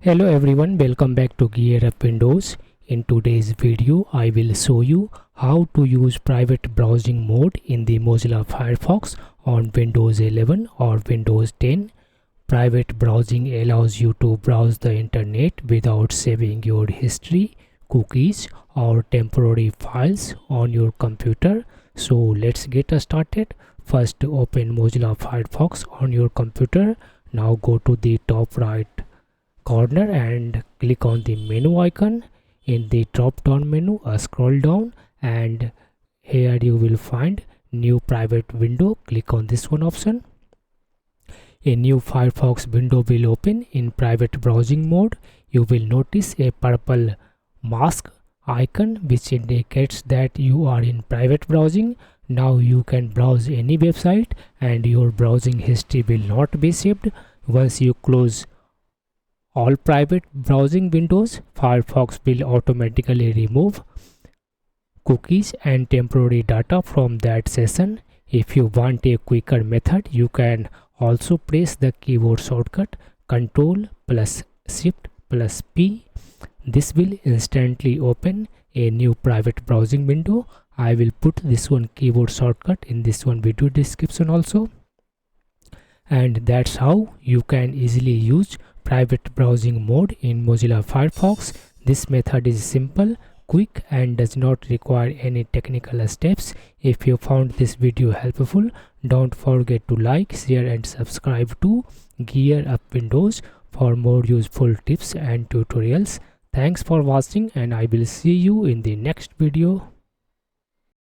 Hello everyone, welcome back to GearUpWindows. In today's video, I will show you how to use private browsing mode in the Mozilla Firefox on Windows 11 or Windows 10. Private browsing allows you to browse the internet without saving your history, cookies or temporary files on your computer. So let's get started. First, open Mozilla Firefox on your computer. Now go to the top right corner and click on the menu icon. In the drop down menu, scroll down and here you will find new private window. Click on this one option. A new Firefox window will open. In private browsing mode, you will notice a purple mask icon which indicates that you are in private browsing. Now you can browse any website and your browsing history will not be saved. Once you close all private browsing windows, Firefox will automatically remove cookies and temporary data from that session. If you want a quicker method, you can also press the keyboard shortcut Ctrl plus Shift plus P. This will instantly open a new private browsing window. I will put this one keyboard shortcut in this one video description also. And that's how you can easily use private browsing mode in Mozilla Firefox. This method is simple, quick and does not require any technical steps. If you found this video helpful, don't forget to like, share and subscribe to GearUpWindows for more useful tips and tutorials. Thanks for watching and I will see you in the next video.